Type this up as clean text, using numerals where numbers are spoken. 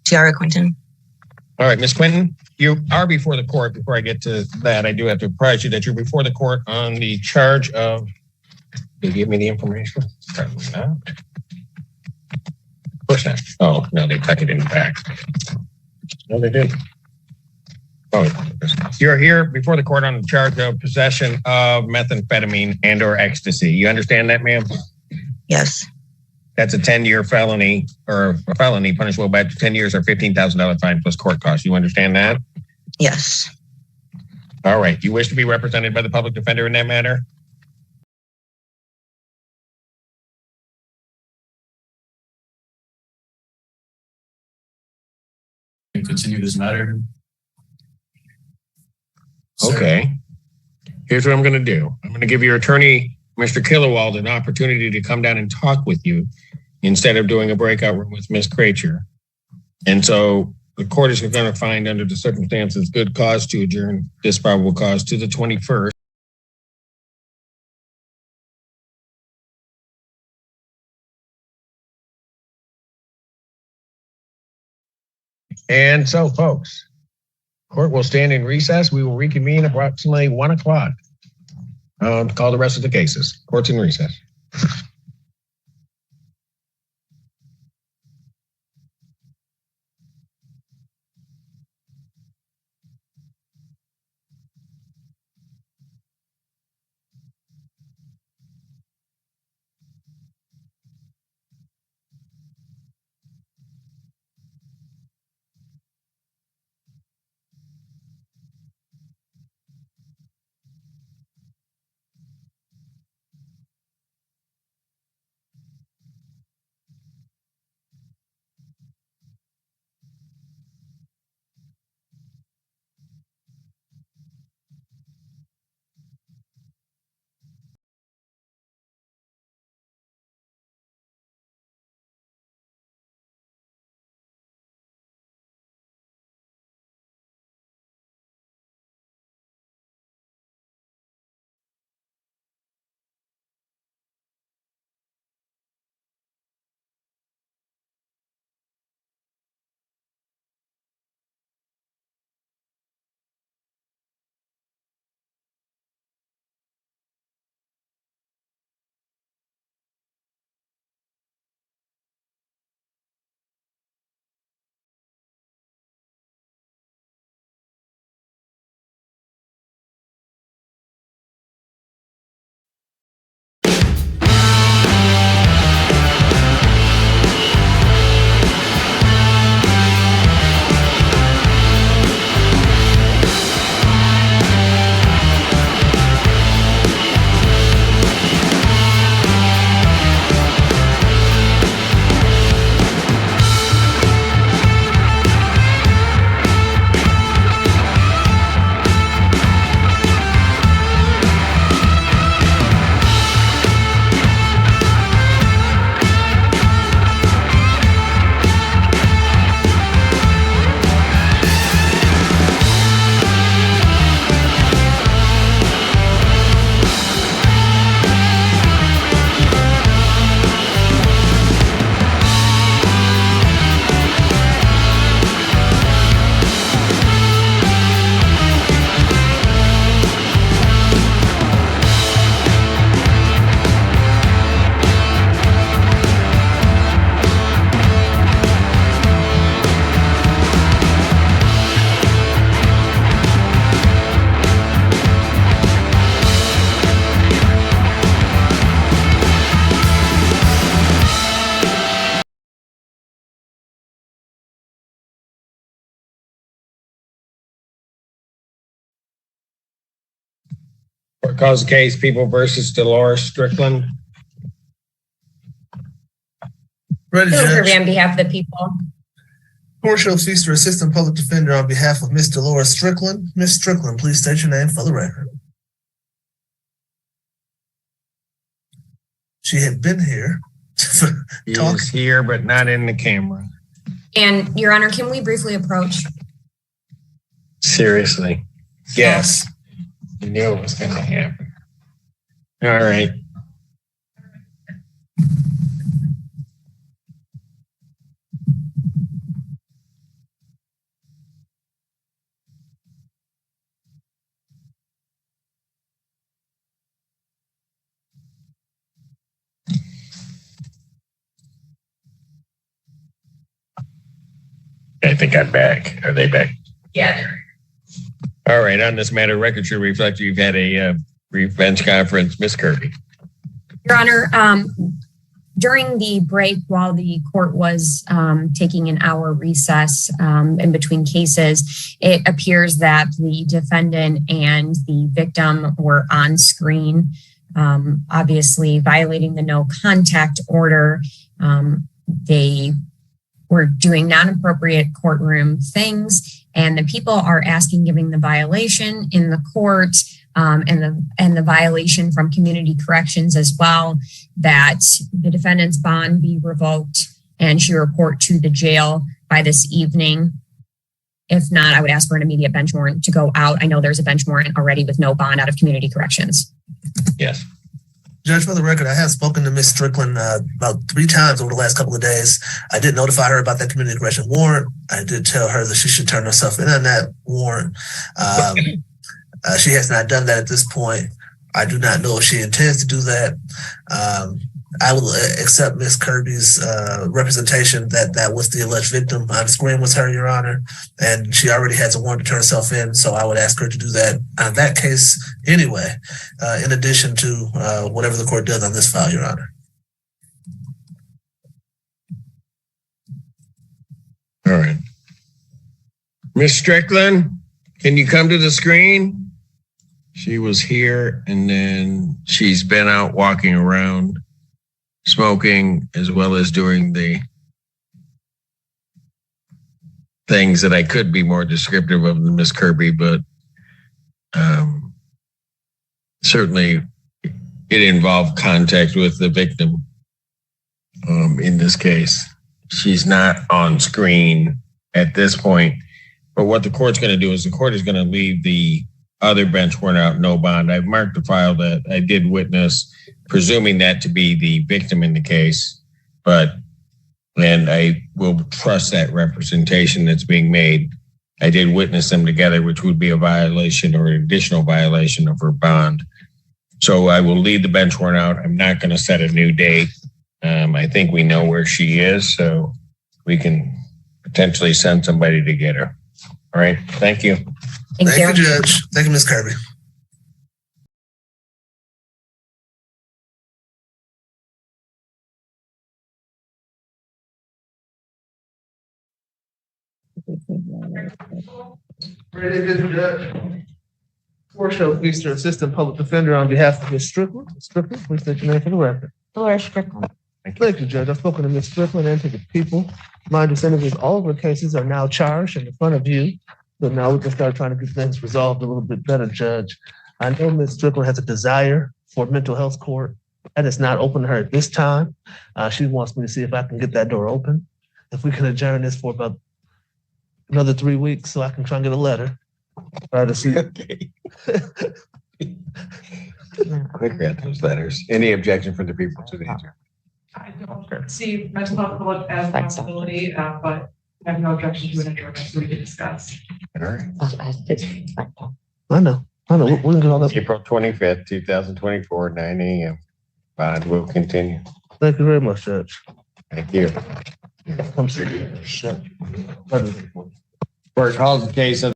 Tiara Quinton. All right, Ms. Quinton, you are before the court. Before I get to that, I do have to apprise you that you're before the court on the charge of, they give me the information? Probably not. Of course not. Oh, no, they tuck it in the back. No, they didn't. Oh, you're here before the court on the charge of possession of methamphetamine and or ecstasy. You understand that, ma'am? Yes. That's a 10-year felony, or a felony punishable by 10 years or $15,000 fine plus court costs. You understand that? Yes. All right. You wish to be represented by the public defender in that matter? Continue this matter. Okay. Here's what I'm going to do. I'm going to give your attorney, Mr. Killowald, an opportunity to come down and talk with you instead of doing a breakout room with Ms. Kracher. And so the court is going to find, under the circumstances, good cause to adjourn this probable cause to the 21st. And so, folks, court will stand in recess. We will reconvene approximately 1 o'clock. Call the rest of the cases. Court's in recess. Court calls the case People versus Delores Strickland. Ready, Judge. On behalf of the people. Court shall cease to Assistant Public Defender on behalf of Ms. Delores Strickland. Ms. Strickland, please state your name for the record. She had been here. He is here, but not in the camera. And Your Honor, can we briefly approach? Seriously. Yes. You knew it was going to happen. All right. I think I'm back. Are they back? Yeah. All right. On this matter, record should reflect you've had a brief bench conference. Ms. Kirby. Your Honor, during the break while the court was taking an hour recess in between cases, it appears that the defendant and the victim were on screen, obviously violating the no contact order. They were doing non-appropriate courtroom things, and the people are asking, giving the violation in the court and the violation from community corrections as well, that the defendant's bond be revoked and she report to the jail by this evening. If not, I would ask for an immediate bench warrant to go out. I know there's a bench warrant already with no bond out of community corrections. Yes. Judge, for the record, I have spoken to Ms. Strickland about 3 times over the last couple of days. I did notify her about that community correction warrant. I did tell her that she should turn herself in on that warrant. She has not done that at this point. I do not know if she intends to do that. I will accept Ms. Kirby's representation that that was the alleged victim. On screen was her, Your Honor, and she already has a warrant to turn herself in, so I would ask her to do that on that case anyway, in addition to whatever the court does on this file, Your Honor. All right. Ms. Strickland, can you come to the screen? She was here and then she's been out walking around, smoking, as well as doing the things that I could be more descriptive of than Ms. Kirby, but certainly it involved contact with the victim in this case. She's not on screen at this point, but what the court's going to do is the court is going to leave the other bench warrant out, no bond. I've marked the file that I did witness, presuming that to be the victim in the case, and I will trust that representation that's being made. I did witness them together, which would be a violation or an additional violation of her bond. So I will leave the bench warrant out. I'm not going to set a new date. I think we know where she is, so we can potentially send somebody to get her. All right. Thank you. Thank you, Judge. Thank you, Ms. Kirby. Judge. Four-show Feaster, Assistant Public Defender on behalf of Ms. Strickland. Ms. Strickland, please state your name for the record. Delores Strickland. Thank you, Judge. I've spoken to Ms. Strickland and to the people. My understanding is all of her cases are now charged in front of you. So now we can start trying to get things resolved a little bit better, Judge. I know Ms. Strickland has a desire for mental health court. That is not open to her at this time. She wants me to see if I can get that door open. If we can adjourn this for about another 3 weeks so I can try and get a letter. Try to see. Okay. Quick read those letters. Any objection from the people to the answer? I don't see mental health public as a possibility, but I have no objection to an adjournment so we can discuss. All right. I know. We can do all that. April 25th, 2024, 9 a.m. Bond will continue. Thank you very much, Judge. Thank you. Come see. Court calls the case of